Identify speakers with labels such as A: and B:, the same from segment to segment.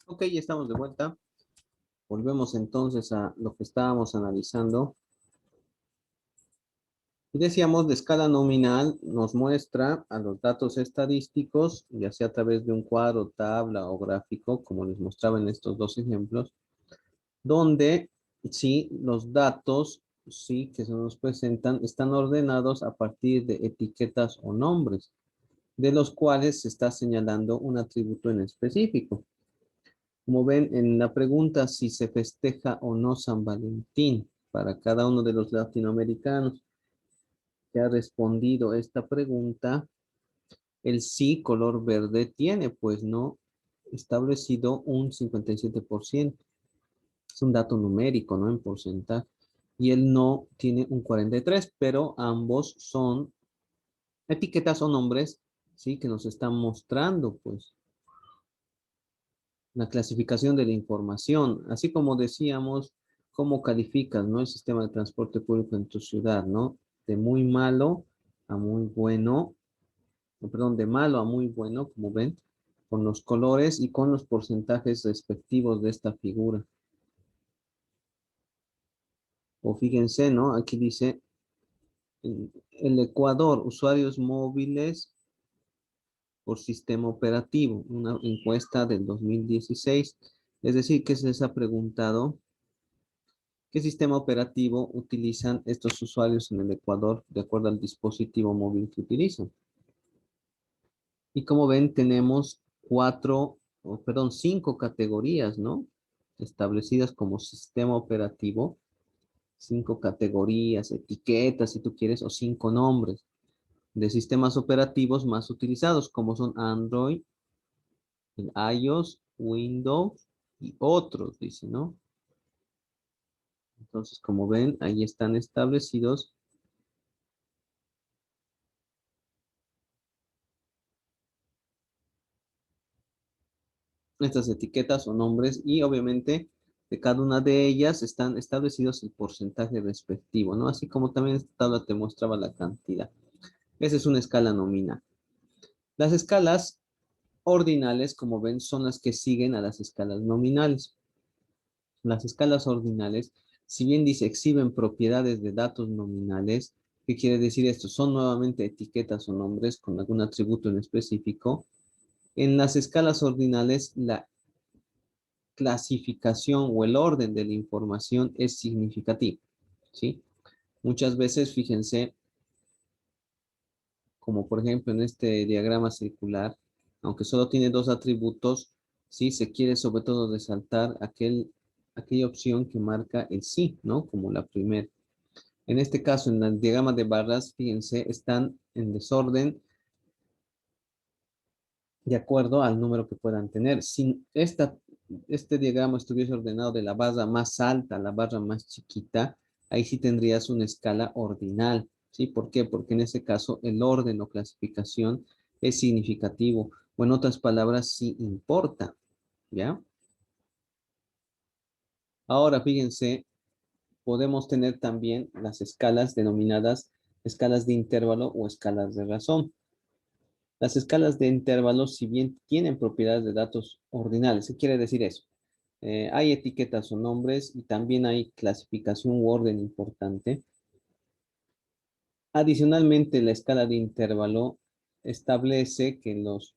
A: Ok, ya estamos de vuelta. Volvemos entonces a lo que estábamos analizando. Y decíamos, de escala nominal nos muestra a los datos estadísticos, ya sea a través de un cuadro, tabla o gráfico, como les mostraba en estos dos ejemplos, donde sí, los datos sí que se nos presentan están ordenados a partir de etiquetas o nombres, de los cuales se está señalando un atributo en específico. Como ven en la pregunta si se festeja o no San Valentín para cada uno de los latinoamericanos que ha respondido esta pregunta, el sí color verde tiene, pues no, establecido un 57%. Es un dato numérico, ¿no? En porcentaje. Y el no tiene un 43%, pero ambos son etiquetas o nombres, ¿sí? Que nos están mostrando, pues, la clasificación de la información, así como decíamos, cómo calificas, ¿no? El sistema de transporte público en tu ciudad, ¿no? De muy malo a muy bueno, perdón, de malo a muy bueno, como ven, con los colores y con los porcentajes respectivos de esta figura. O fíjense, ¿no? Aquí dice, el Ecuador, usuarios móviles por sistema operativo, una encuesta del 2016. Es decir, que se les ha preguntado ¿qué sistema operativo utilizan estos usuarios en el Ecuador de acuerdo al dispositivo móvil que utilizan? Y como ven, tenemos cinco categorías, ¿no? Establecidas como sistema operativo, cinco categorías, etiquetas, si tú quieres, o cinco nombres de sistemas operativos más utilizados, como son Android, el iOS, Windows y otros, dice, ¿no? Entonces, como ven, ahí están establecidos estas etiquetas o nombres y obviamente de cada una de ellas están establecidos el porcentaje respectivo, ¿no? Así como también esta tabla te mostraba la cantidad. Esa es una escala nominal. Las escalas ordinales, como ven, son las que siguen a las escalas nominales. Las escalas ordinales, si bien dice exhiben propiedades de datos nominales, ¿qué quiere decir esto? Son nuevamente etiquetas o nombres con algún atributo en específico. En las escalas ordinales, la clasificación o el orden de la información es significativo, ¿sí? Muchas veces, fíjense, como por ejemplo en este diagrama circular, aunque solo tiene dos atributos, sí, se quiere sobre todo resaltar aquella opción que marca el sí, ¿no? Como la primera. En este caso, en el diagrama de barras, fíjense, están en desorden de acuerdo al número que puedan tener. Si este diagrama estuviese ordenado de la barra más alta a la barra más chiquita, ahí sí tendrías una escala ordinal. ¿Sí? ¿Por qué? Porque en ese caso el orden o clasificación es significativo, o en otras palabras, sí importa. ¿Ya? Ahora, fíjense, podemos tener también las escalas denominadas escalas de intervalo o escalas de razón. Las escalas de intervalos, si bien tienen propiedades de datos ordinales, ¿qué quiere decir eso? Hay etiquetas o nombres y también hay clasificación u orden importante. Adicionalmente, la escala de intervalo establece que los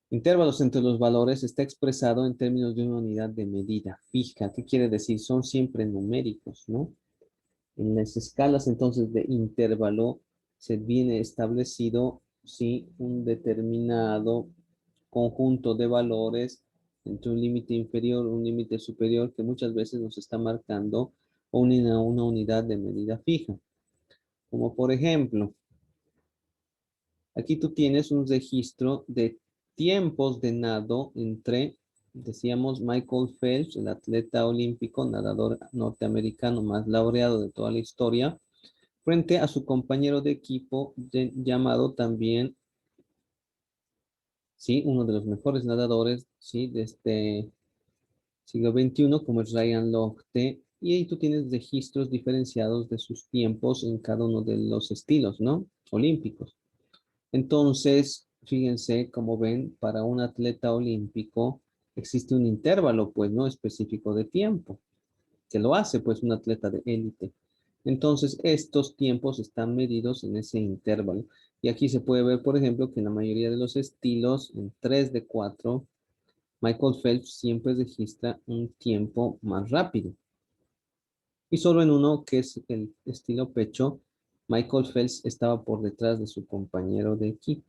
A: intervalos entre los valores está expresado en términos de una unidad de medida fija. ¿Qué quiere decir? Son siempre numéricos, ¿no? En las escalas entonces de intervalo se viene establecido si un determinado conjunto de valores entre un límite inferior y un límite superior que muchas veces nos está marcando una unidad de medida fija. Como por ejemplo, aquí tú tienes un registro de tiempos de nado entre, decíamos, Michael Phelps, el atleta olímpico, nadador norteamericano más laureado de toda la historia, frente a su compañero de equipo llamado también, sí, uno de los mejores nadadores, sí, de este siglo XXI, como es Ryan Lochte, y ahí tú tienes registros diferenciados de sus tiempos en cada uno de los estilos, ¿no? Olímpicos. Entonces, fíjense, como ven, para un atleta olímpico, existe un intervalo, pues, no específico de tiempo, que lo hace, pues, un atleta de élite. Entonces, estos tiempos están medidos en ese intervalo. Y aquí se puede ver, por ejemplo, que en la mayoría de los estilos, en 3 de 4, Michael Phelps siempre registra un tiempo más rápido. Y solo en uno, que es el estilo pecho, Michael Phelps estaba por detrás de su compañero de equipo.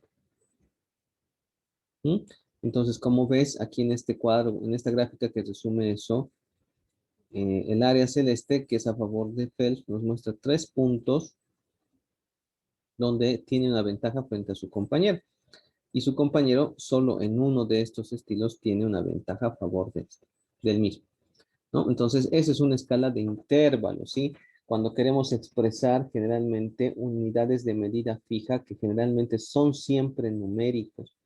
A: ¿Mm? Entonces, como ves aquí en este cuadro, en esta gráfica que resume eso, el área celeste, que es a favor de Phelps, nos muestra 3 puntos donde tiene una ventaja frente a su compañero. Y su compañero solo en uno de estos estilos tiene una ventaja a favor del mismo, ¿no? Entonces, esa es una escala de intervalos, ¿sí? Cuando queremos expresar generalmente unidades de medida fija, que generalmente son siempre numéricos,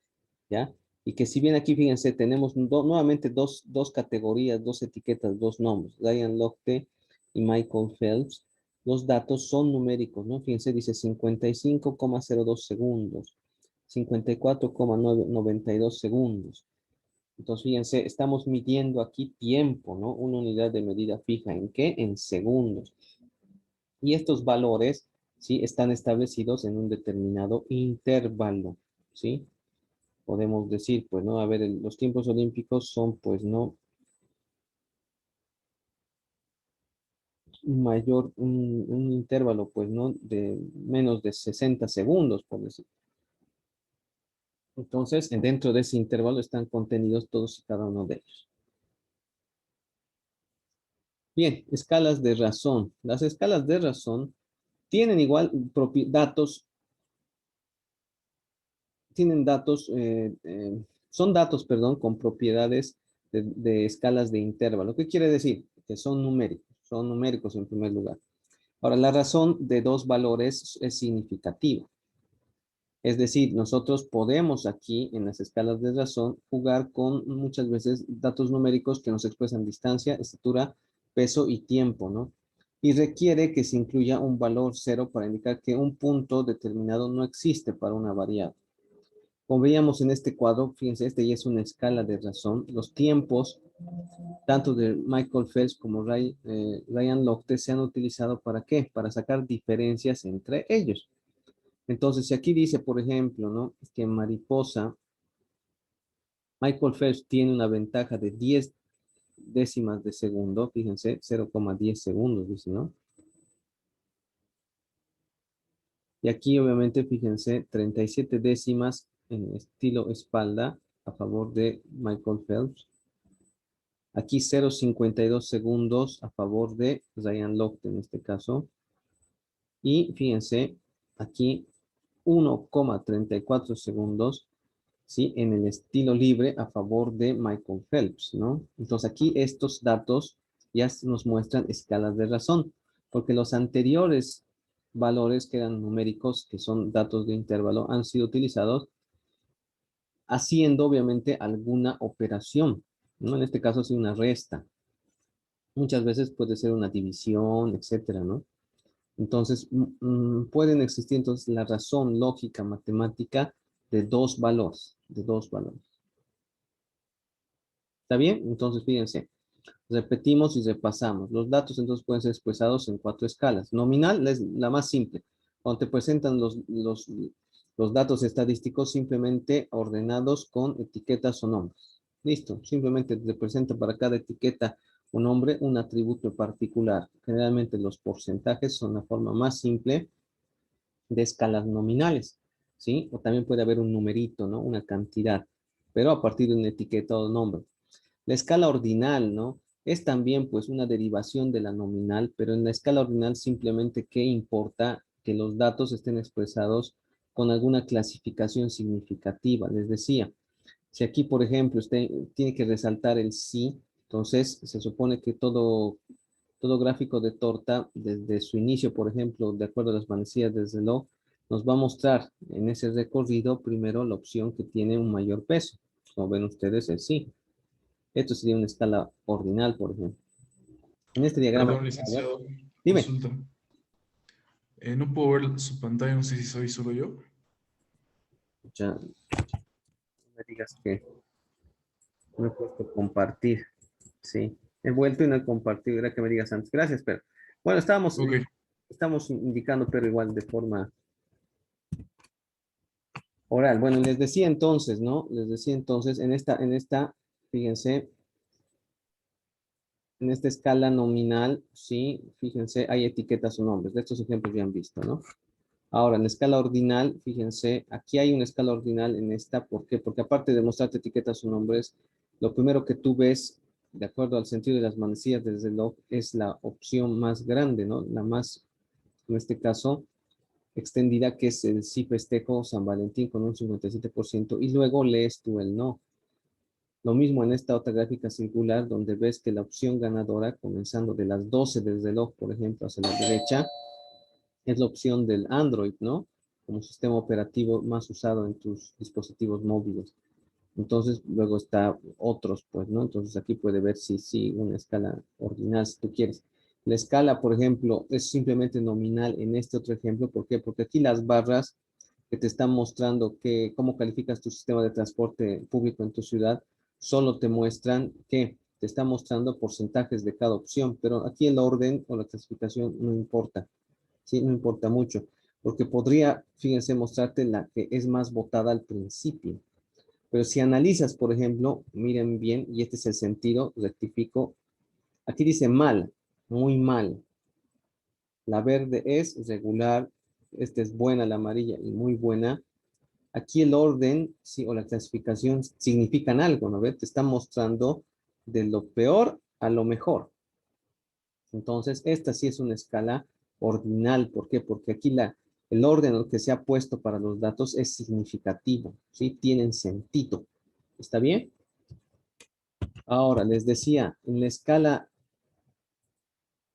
A: ¿ya? Y que si bien aquí, fíjense, tenemos nuevamente dos categorías, dos etiquetas, dos nombres, Ryan Lochte y Michael Phelps, los datos son numéricos, ¿no? Fíjense, dice 55,02 segundos, 54,92 segundos. Entonces, fíjense, estamos midiendo aquí tiempo, ¿no? Una unidad de medida fija. ¿En qué? En segundos. Y estos valores, ¿sí? Están establecidos en un determinado intervalo, ¿sí? Podemos decir, pues, ¿no? A ver, los tiempos olímpicos son, pues, ¿no? Un intervalo, pues, ¿no? De menos de 60 segundos, por decir. Entonces, dentro de ese intervalo están contenidos todos y cada uno de ellos. Bien, escalas de razón. Las escalas de razón tienen igual datos, tienen datos, son datos, perdón, con propiedades de escalas de intervalo. ¿Qué quiere decir? Que son numéricos en primer lugar. Ahora, la razón de dos valores es significativa. Es decir, nosotros podemos aquí en las escalas de razón jugar con muchas veces datos numéricos que nos expresan distancia, estatura, peso y tiempo, ¿no? Y requiere que se incluya un valor cero para indicar que un punto determinado no existe para una variable. Como veíamos en este cuadro, fíjense, este ya es una escala de razón. Los tiempos, tanto de Michael Phelps como Ryan Lochte, se han utilizado ¿para qué? Para sacar diferencias entre ellos. Entonces, si aquí dice, por ejemplo, ¿no? Que en mariposa, Michael Phelps tiene una ventaja de 10 décimas de segundo, fíjense, 0,10 segundos, dice, ¿no? Y aquí, obviamente, fíjense, 37 décimas en estilo espalda a favor de Michael Phelps. Aquí 0,52 segundos a favor de Ryan Lochte en este caso. Y fíjense, aquí 1,34 segundos, ¿sí? En el estilo libre a favor de Michael Phelps, ¿no? Entonces aquí estos datos ya nos muestran escalas de razón, porque los anteriores valores que eran numéricos, que son datos de intervalo, han sido utilizados haciendo obviamente alguna operación, ¿no? En este caso, sí, una resta. Muchas veces puede ser una división, etcétera, ¿no? Entonces, pueden existir entonces la razón lógica matemática de dos valores, ¿Está bien? Entonces, fíjense, repetimos y repasamos. Los datos entonces pueden ser expresados en 4 escalas. Nominal es la más simple. Cuando te presentan los datos estadísticos simplemente ordenados con etiquetas o nombres. Listo. Simplemente te presenta para cada etiqueta o nombre un atributo particular. Generalmente los porcentajes son la forma más simple de escalas nominales, ¿sí? O también puede haber un numerito, ¿no? Una cantidad, pero a partir de una etiqueta o nombre. La escala ordinal, ¿no? Es también pues una derivación de la nominal, pero en la escala ordinal simplemente ¿qué importa? Que los datos estén expresados con alguna clasificación significativa. Les decía, si aquí, por ejemplo, usted tiene que resaltar el sí, entonces se supone que todo gráfico de torta, desde su inicio, por ejemplo, de acuerdo a las manecillas del reloj, nos va a mostrar en ese recorrido primero la opción que tiene un mayor peso. Como ven ustedes, el sí. Esto sería una escala ordinal, por ejemplo. En este diagrama,
B: Perdón, licenciado,
A: dime.
B: consulta. No puedo ver su pantalla, no sé si soy solo yo.
A: Ya, no me digas que. Me he puesto compartir. Sí. He vuelto y no he compartido. Era que me digas antes. Gracias, pero. Bueno,
B: Ok,
A: estamos indicando, pero igual de forma oral. Bueno, les decía entonces, ¿no? Les decía entonces, fíjense, en esta escala nominal, sí, fíjense, hay etiquetas o nombres. De estos ejemplos ya han visto, ¿no? Ahora, en la escala ordinal, fíjense, aquí hay una escala ordinal en esta. ¿Por qué? Porque aparte de mostrarte etiquetas o nombres, lo primero que tú ves, de acuerdo al sentido de las manecillas del reloj, es la opción más grande, ¿no? La más, en este caso, extendida, que es el sí festejo San Valentín con un 57%, y luego lees tú el no. Lo mismo en esta otra gráfica circular, donde ves que la opción ganadora, comenzando de las 12 del reloj, por ejemplo, hacia la derecha, es la opción del Android, ¿no? Como sistema operativo más usado en tus dispositivos móviles. Entonces, luego está otros, pues, ¿no? Entonces, aquí puede ver si sí, una escala ordinal, si tú quieres. La escala, por ejemplo, es simplemente nominal en este otro ejemplo. ¿Por qué? Porque aquí las barras que te están mostrando cómo calificas tu sistema de transporte público en tu ciudad, solo te muestran que te está mostrando porcentajes de cada opción, pero aquí el orden o la clasificación no importa. Sí, no importa mucho, porque podría, fíjense, mostrarte la que es más votada al principio. Pero si analizas, por ejemplo, miren bien, y este es el sentido, rectifico, aquí dice mal, muy mal. La verde es regular, esta es buena, la amarilla y muy buena. Aquí el orden, sí, o la clasificación significan algo, ¿no ves? Te está mostrando de lo peor a lo mejor. Entonces, esta sí es una escala ordinal. ¿Por qué? Porque aquí el orden que se ha puesto para los datos es significativo, ¿sí? Tienen sentido. ¿Está bien? Ahora, les decía, en la escala,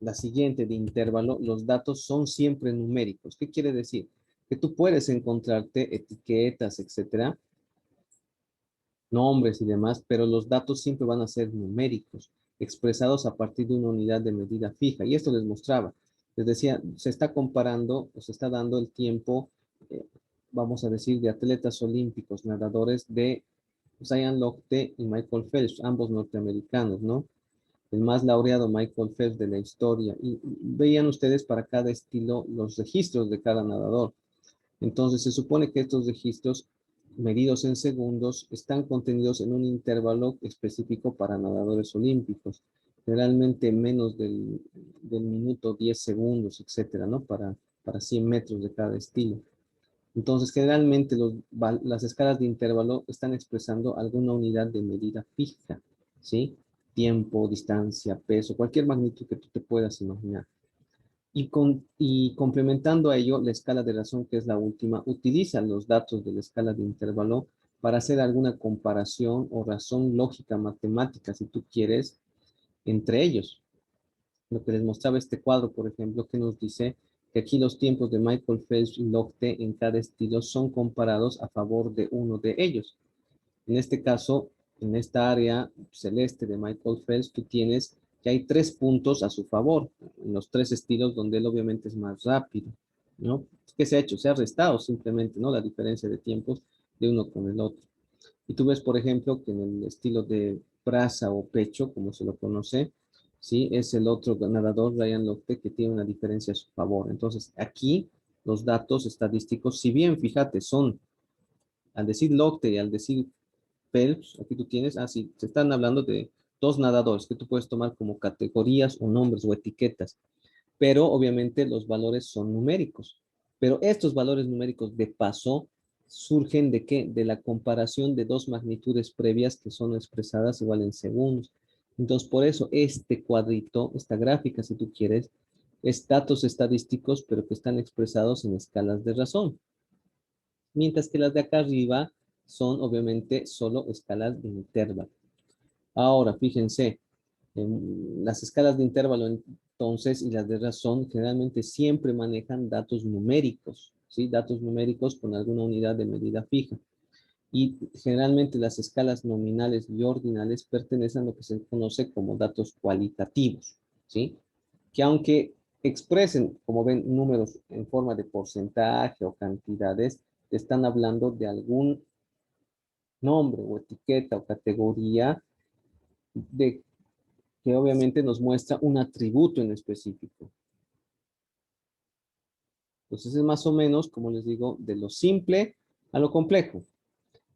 A: la siguiente de intervalo, los datos son siempre numéricos. ¿Qué quiere decir? Que tú puedes encontrarte etiquetas, etcétera, nombres y demás, pero los datos siempre van a ser numéricos, expresados a partir de una unidad de medida fija. Y esto les mostraba. Les decía, se está comparando o se está dando el tiempo, eh, vamos a decir, de atletas olímpicos, nadadores de Usain Lochte y Michael Phelps, ambos norteamericanos, ¿no? El más laureado Michael Phelps de la historia. Y veían ustedes para cada estilo los registros de cada nadador. Entonces, se supone que estos registros, medidos en segundos, están contenidos en un intervalo específico para nadadores olímpicos, generalmente menos del minuto 10 segundos, etcétera, ¿no? Para 100 metros de cada estilo. Entonces, generalmente las escalas de intervalo están expresando alguna unidad de medida fija, ¿sí? Tiempo, distancia, peso, cualquier magnitud que tú te puedas imaginar. Y complementando a ello, la escala de razón, que es la última, utiliza los datos de la escala de intervalo para hacer alguna comparación o razón lógica matemática, si tú quieres, entre ellos. Lo que les mostraba este cuadro, por ejemplo, que nos dice que aquí los tiempos de Michael Phelps y Lochte en cada estilo son comparados a favor de uno de ellos. En este caso, en esta área celeste de Michael Phelps, tú tienes que hay 3 puntos a su favor, en los 3 estilos donde él obviamente es más rápido, ¿no? ¿Qué se ha hecho? Se ha restado simplemente, ¿no? La diferencia de tiempos de uno con el otro. Y tú ves, por ejemplo, que en el estilo de braza o pecho, como se lo conoce, ¿sí? Es el otro nadador, Ryan Lochte, que tiene una diferencia a su favor. Entonces, aquí los datos estadísticos, si bien, fíjate, son, al decir Lochte y al decir Phelps, aquí tú tienes, sí, se están hablando de dos nadadores que tú puedes tomar como categorías o nombres o etiquetas, pero obviamente los valores son numéricos. Pero estos valores numéricos de paso surgen de qué? De la comparación de dos magnitudes previas que son expresadas igual en segundos. Entonces, por eso este cuadrito, esta gráfica, si tú quieres, es datos estadísticos, pero que están expresados en escalas de razón. Mientras que las de acá arriba son obviamente solo escalas de intervalo. Ahora, fíjense, las escalas de intervalo entonces y las de razón generalmente siempre manejan datos numéricos, ¿sí? Datos numéricos con alguna unidad de medida fija. Y generalmente las escalas nominales y ordinales pertenecen a lo que se conoce como datos cualitativos, ¿sí? Que aunque expresen, como ven, números en forma de porcentaje o cantidades, te están hablando de algún nombre o etiqueta o categoría de que obviamente nos muestra un atributo en específico. Entonces es más o menos, como les digo, de lo simple a lo complejo.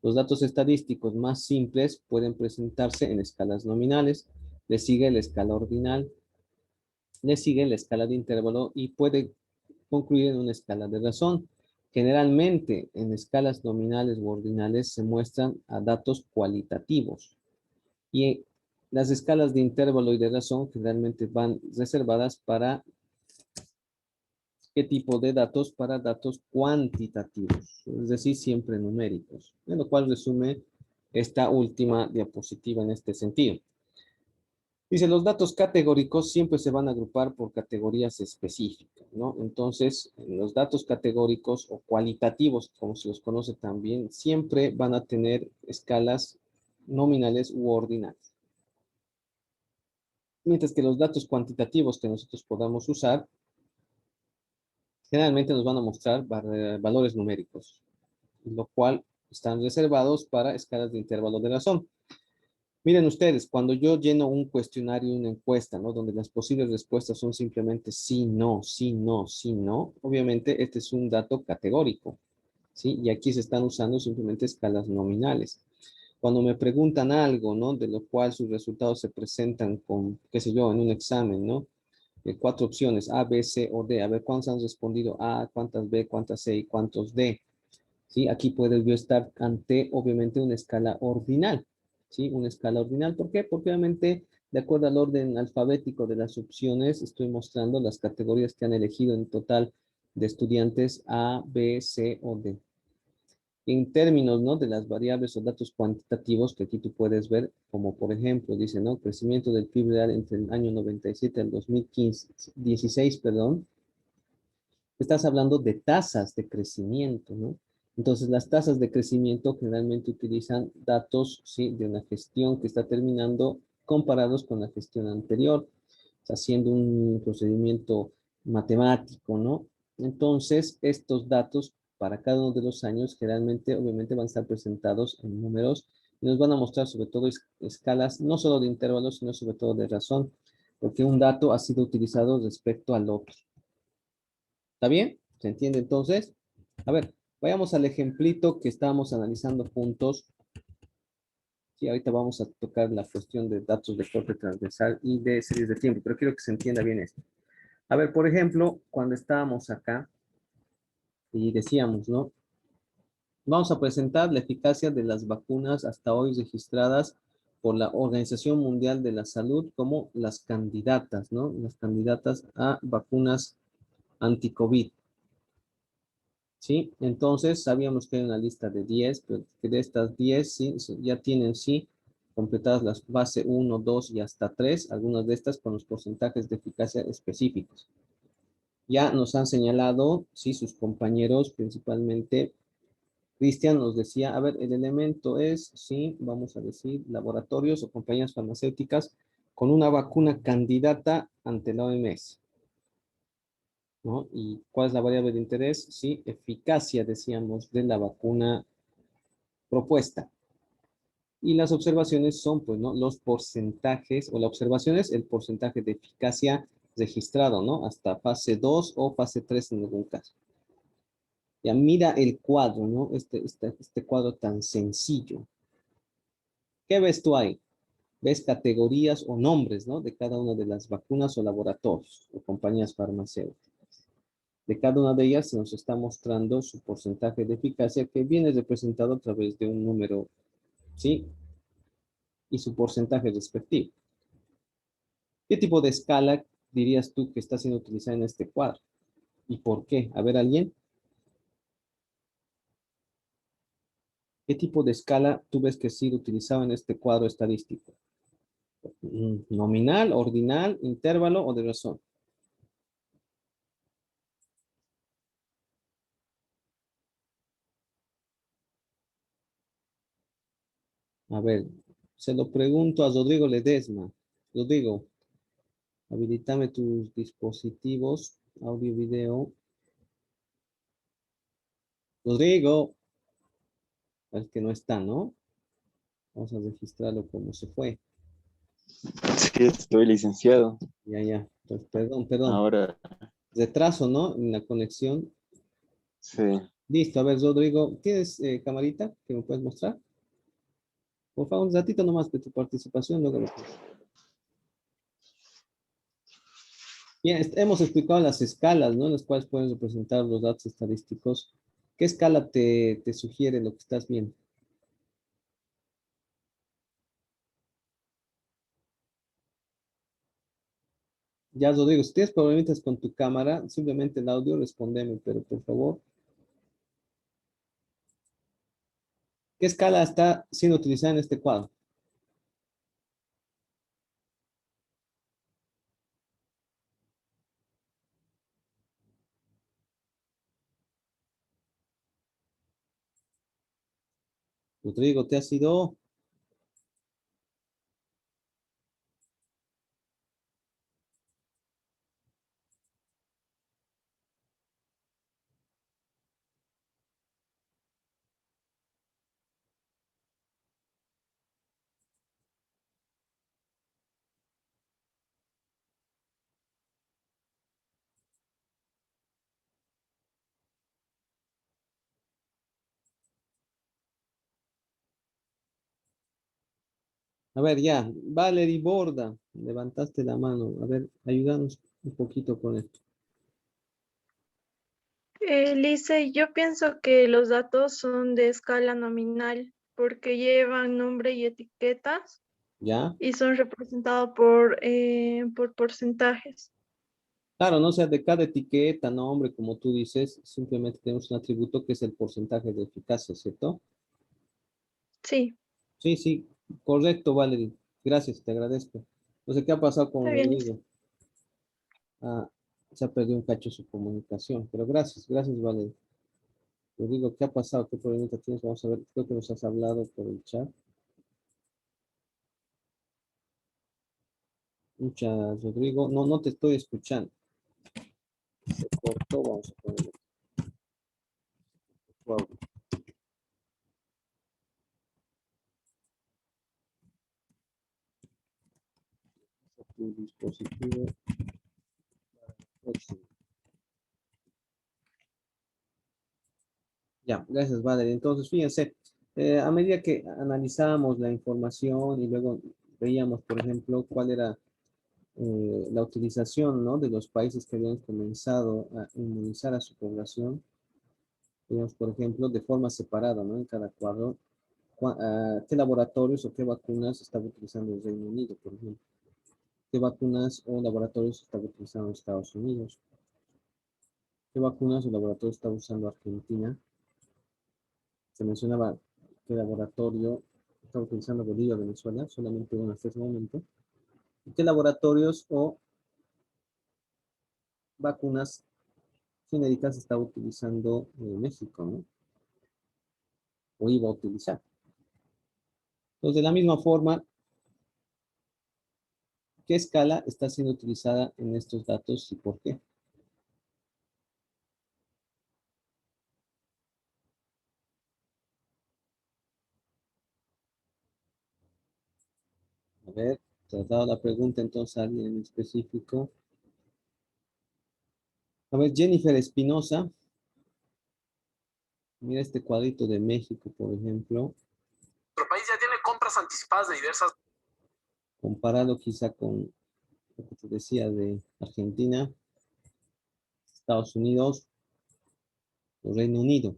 A: Los datos estadísticos más simples pueden presentarse en escalas nominales, le sigue la escala ordinal, le sigue la escala de intervalo y puede concluir en una escala de razón. Generalmente en escalas nominales u ordinales se muestran a datos cualitativos y las escalas de intervalo y de razón generalmente van reservadas para qué tipo de datos, para datos cuantitativos, es decir, siempre numéricos, en lo cual resume esta última diapositiva en este sentido. Dice, los datos categóricos siempre se van a agrupar por categorías específicas, ¿no? Entonces, los datos categóricos o cualitativos, como se los conoce también, siempre van a tener escalas nominales u ordinales. Mientras que los datos cuantitativos que nosotros podamos usar, generalmente nos van a mostrar valores numéricos, lo cual están reservados para escalas de intervalo de razón. Miren ustedes, cuando yo lleno un cuestionario, una encuesta, ¿no? Donde las posibles respuestas son simplemente sí, no, sí, no, sí, no. Obviamente, este es un dato categórico, ¿sí? Y aquí se están usando simplemente escalas nominales. Cuando me preguntan algo, ¿no? De lo cual sus resultados se presentan con, qué sé yo, en un examen, ¿no? Cuatro opciones, A, B, C o D. A ver cuántos han respondido A, cuántas B, cuántas C y cuántos D. ¿Sí? Aquí puedo yo estar ante, obviamente, una escala ordinal, ¿sí? Una escala ordinal. ¿Por qué? Porque obviamente, de acuerdo al orden alfabético de las opciones, estoy mostrando las categorías que han elegido en total de estudiantes A, B, C o D. En términos, ¿no? De las variables o datos cuantitativos que aquí tú puedes ver, como por ejemplo, dice, ¿no? Crecimiento del PIB real entre el año 97 al 2015, 16, perdón, estás hablando de tasas de crecimiento, ¿no? Entonces, las tasas de crecimiento generalmente utilizan datos, ¿sí? De una gestión que está terminando comparados con la gestión anterior, haciendo un procedimiento matemático, ¿no? Entonces, estos datos para cada uno de los años generalmente, obviamente, van a estar presentados en números y nos van a mostrar sobre todo escalas, no solo de intervalos, sino sobre todo de razón, porque un dato ha sido utilizado respecto al otro. ¿Está bien? ¿Se entiende entonces? A ver, vayamos al ejemplito que estábamos analizando juntos. Sí, ahorita vamos a tocar la cuestión de datos de corte transversal y de series de tiempo, pero quiero que se entienda bien esto. A ver, por ejemplo, cuando estábamos acá y decíamos, ¿no? Vamos a presentar la eficacia de las vacunas hasta hoy registradas por la Organización Mundial de la Salud como las candidatas, ¿no? Las candidatas a vacunas anti-COVID. ¿Sí? Entonces, sabíamos que hay una lista de 10, pero que de estas 10 ¿sí? Ya tienen, sí, completadas las fase 1, 2 y hasta 3, algunas de estas con los porcentajes de eficacia específicos. Ya nos han señalado, sí, sus compañeros, principalmente, Cristian nos decía, a ver, el elemento es, sí, vamos a decir, laboratorios o compañías farmacéuticas con una vacuna candidata ante la OMS. ¿No? ¿Y cuál es la variable de interés? Sí, eficacia, decíamos, de la vacuna propuesta. Y las observaciones son, pues, ¿no? Los porcentajes, o la observación es el porcentaje de eficacia registrado, ¿no? Hasta fase 2 o fase 3 en algún caso. Ya mira el cuadro, ¿no? Este cuadro tan sencillo. ¿Qué ves tú ahí? Ves categorías o nombres, ¿no? De cada una de las vacunas o laboratorios o compañías farmacéuticas. De cada una de ellas se nos está mostrando su porcentaje de eficacia que viene representado a través de un número, ¿sí? Y su porcentaje respectivo. ¿Qué tipo de escala dirías tú que está siendo utilizada en este cuadro? ¿Y por qué? A ver, ¿alguien? ¿Qué tipo de escala tú ves que ha sido utilizado en este cuadro estadístico? ¿Nominal, ordinal, intervalo o de razón? A ver, se lo pregunto a Rodrigo Ledesma. Rodrigo, habilitame tus dispositivos, audio y video. Rodrigo, el que no está, ¿no? Vamos a registrarlo como se fue.
C: Sí, estoy licenciado.
A: Ya, ya. Pues, perdón.
C: Ahora,
A: Retraso, ¿no? En la conexión.
C: sí.
A: Listo. A ver, Rodrigo, ¿tienes camarita que me puedes mostrar? Por favor, un ratito nomás de tu participación, luego lo que- Bien, hemos explicado las escalas, ¿no? Las cuales pueden representar los datos estadísticos. ¿Qué escala te sugiere lo que estás viendo? Ya, Rodrigo, si tienes problemitas con tu cámara, simplemente el audio, respóndeme, pero por favor, ¿qué escala está siendo utilizada en este cuadro? Rodrigo, ¿te has ido? A ver, ya, Valerie Borda, levantaste la mano. A ver, ayúdanos un poquito con esto.
D: Lice, yo pienso que los datos son de escala nominal porque llevan nombre y etiquetas
A: ¿Ya?
D: y son representados por porcentajes.
A: Claro, no sea de cada etiqueta, nombre, como tú dices, simplemente tenemos un atributo que es el porcentaje de eficacia, ¿cierto?
D: Sí,
A: Sí, sí, correcto, Valerie. Gracias, te agradezco. No sé qué ha pasado con
D: está bien, Lice.
A: Rodrigo. Ah, se ha perdido un cacho su comunicación, pero gracias, Valerie. Rodrigo, ¿qué ha pasado? ¿Qué problemita tienes? Vamos a ver, creo que nos has hablado por el chat. Muchas, Rodrigo. No, no te estoy escuchando. Se cortó, vamos a poner tu audio. Tu dispositivo próximo. Ya, gracias, Valerie. Entonces, fíjense, a medida que analizábamos la información y luego veíamos, por ejemplo, cuál era la utilización, ¿no? De los países que habían comenzado a inmunizar a su población, digamos, por ejemplo, de forma separada, ¿no? En cada cuadro, qué laboratorios o qué vacunas estaba utilizando el Reino Unido, por ejemplo, qué vacunas o laboratorios estaba utilizando Estados Unidos, qué vacunas o laboratorios estaba usando Argentina. Se mencionaba qué laboratorio estaba utilizando Bolivia, Venezuela, solamente uno hasta ese momento, y qué laboratorios o vacunas genéricas estaba utilizando México, ¿no? O iba a utilizar. Entonces, de la misma forma, ¿qué escala está siendo utilizada en estos datos y por qué? A ver, te has dado la pregunta entonces a alguien en específico. A ver, Jennifer Espinosa, mira este cuadrito de México, por ejemplo.
E: Nuestro país ya tiene compras anticipadas de diversas.
A: Comparado quizá con lo que te decía de Argentina, Estados Unidos o Reino Unido.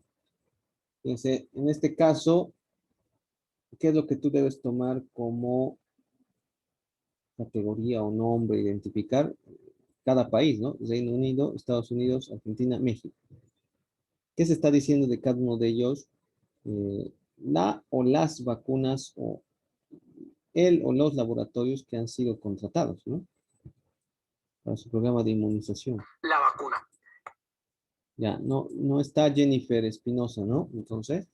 A: Fíjense, en este caso, ¿qué es lo que tú debes tomar como categoría o nombre, identificar cada país, ¿no? Reino Unido, Estados Unidos, Argentina, México. ¿Qué se está diciendo de cada uno de ellos? La o las vacunas o el o los laboratorios que han sido contratados, ¿no? Para su programa de inmunización.
E: La vacuna.
A: Ya, no, no está Jennifer Espinosa, ¿no? Entonces,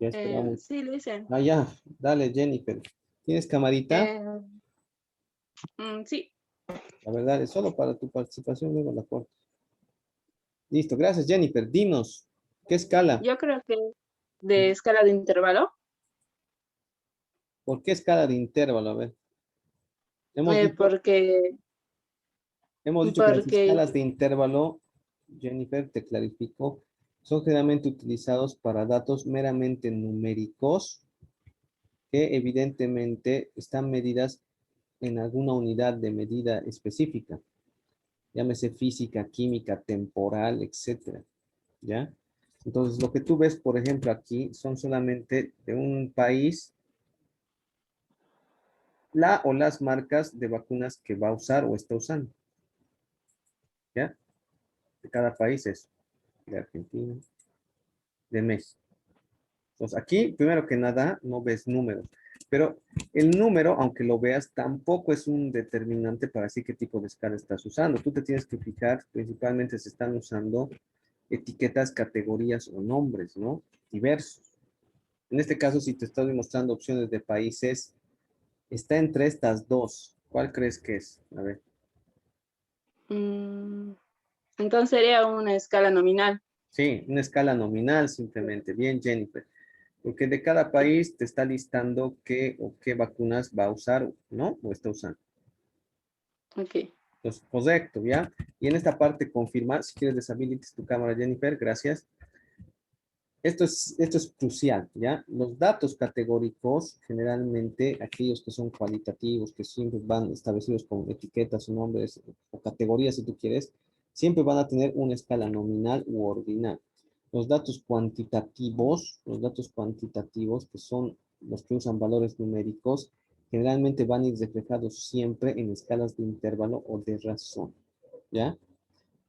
A: ya esperamos.
F: Sí, lo hice.
A: Ah, ya, dale, Jennifer. ¿Tienes camarita?
F: Sí,
A: La verdad, es solo para tu participación, luego la corto. Listo, gracias, Jennifer. Dinos, ¿qué escala?
F: yo creo que de escala de intervalo.
A: ¿Por qué escala de intervalo? A ver. Hemos dicho,
F: Porque,
A: hemos dicho que las
F: porque,
A: escalas de intervalo, Jennifer, te clarificó, son generalmente utilizados para datos meramente numéricos que evidentemente están medidas en alguna unidad de medida específica. Llámese física, química, temporal, etcétera. ¿Ya? Entonces, lo que tú ves, por ejemplo, aquí son solamente de un país la o las marcas de vacunas que va a usar o está usando. ¿Ya? De cada país es de Argentina, de México. Entonces, aquí, primero que nada, no ves números. Pero el número, aunque lo veas, tampoco es un determinante para decir qué tipo de escala estás usando. Tú te tienes que fijar, principalmente se están usando etiquetas, categorías o nombres, ¿no? Diversos. En este caso, si te estoy mostrando opciones de países, está entre estas dos. ¿Cuál crees que es? A ver.
F: entonces sería una escala nominal.
A: Sí, una escala nominal simplemente. Bien, Jennifer. Porque de cada país te está listando qué o qué vacunas va a usar, ¿no? O está usando.
F: Ok.
A: Entonces, correcto, ¿ya? Y en esta parte confirmar, si quieres deshabilites tu cámara, Jennifer, gracias. Esto es crucial, ¿ya? Los datos categóricos, generalmente aquellos que son cualitativos, que siempre van establecidos con etiquetas o nombres o categorías, si tú quieres, siempre van a tener una escala nominal u ordinal. Los datos cuantitativos, que son los que usan valores numéricos, generalmente van a ir reflejados siempre en escalas de intervalo o de razón, ¿ya?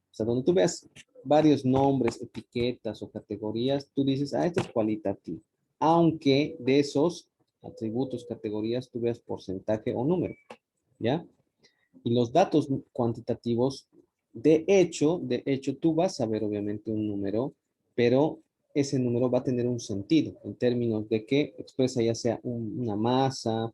A: O sea, donde tú veas varios nombres, etiquetas o categorías, tú dices, esto es cualitativo. Aunque de esos atributos, categorías, tú veas porcentaje o número, ¿ya? Y los datos cuantitativos, de hecho, tú vas a ver obviamente un número, pero ese número va a tener un sentido en términos de que expresa ya sea una masa,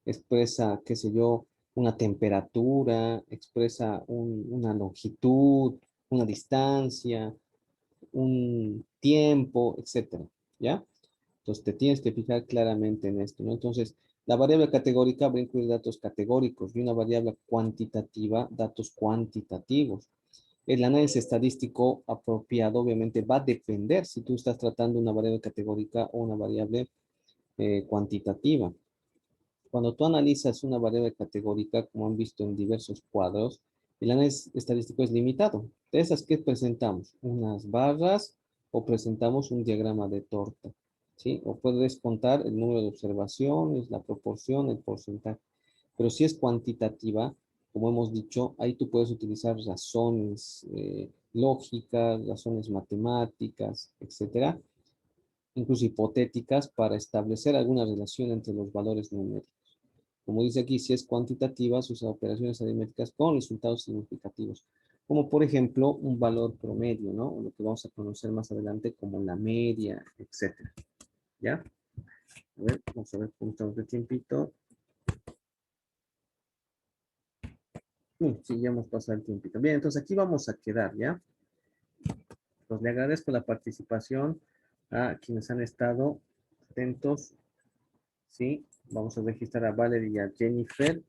A: expresa, qué sé yo, una temperatura, expresa una longitud, una distancia, un tiempo, etcétera, ¿ya? Entonces te tienes que fijar claramente en esto, ¿no? Entonces, la variable categórica va a incluir datos categóricos y una variable cuantitativa, datos cuantitativos. El análisis estadístico apropiado obviamente va a depender si tú estás tratando una variable categórica o una variable cuantitativa. Cuando tú analizas una variable categórica, como han visto en diversos cuadros, el análisis estadístico es limitado. De esas que presentamos, unas barras o presentamos un diagrama de torta, ¿sí? O puedes contar el número de observaciones, la proporción, el porcentaje. Pero si es cuantitativa, como hemos dicho, ahí tú puedes utilizar razones lógicas, razones matemáticas, etcétera, incluso hipotéticas para establecer alguna relación entre los valores numéricos. Como dice aquí, si es cuantitativa, se usa operaciones aritméticas con resultados significativos, como por ejemplo un valor promedio, ¿no? O lo que vamos a conocer más adelante como la media, etcétera. ¿Ya? A ver, vamos a ver cómo estamos de tiempito. Sí, ya hemos pasado el tiempito. Bien, entonces aquí vamos a quedar, ¿ya? Pues le agradezco la participación a quienes han estado atentos. Sí, vamos a registrar a Valerie y a Jennifer.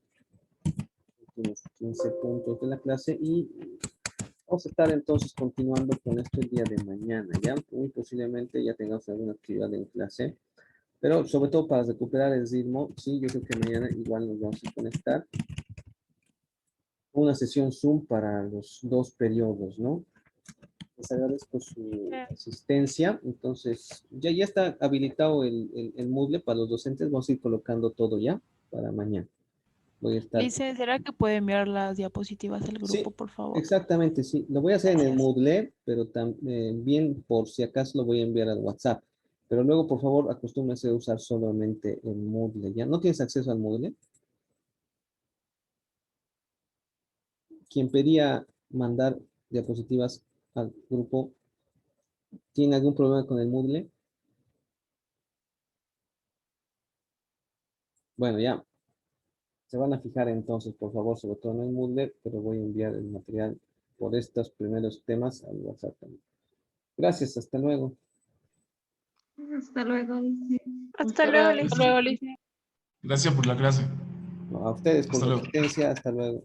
A: Últimos 15 puntos de la clase y vamos a estar entonces continuando con esto el día de mañana, ¿ya? Muy posiblemente ya tengamos alguna actividad en clase, pero sobre todo para recuperar el ritmo, sí, yo creo que mañana igual nos vamos a conectar. Una sesión Zoom para los dos periodos, ¿no? Les agradezco su asistencia, entonces ya está habilitado el Moodle para los docentes, vamos a ir colocando todo ya para mañana. Voy a estar...
G: Lice, ¿será que puede enviar las diapositivas al grupo,
A: Sí,
G: por favor?
A: exactamente, sí. Lo voy a hacer en el
G: Gracias.
A: Moodle, pero también por si acaso lo voy a enviar al WhatsApp. Pero luego, por favor, acostúmbense a usar solamente el Moodle. ¿Ya no tienes acceso al Moodle? Quien pedía mandar diapositivas al grupo, ¿tiene algún problema con el Moodle? Bueno, ya. Se van a fijar entonces, por favor, sobre todo en el Moodle, pero voy a enviar el material por estos primeros temas al WhatsApp también. Gracias, hasta luego.
D: Hasta luego.
F: Hasta luego, Lice.
G: Hasta luego, Lice.
B: Gracias por la clase.
A: A ustedes por
B: Hasta
A: su
B: luego.
A: asistencia. Hasta luego.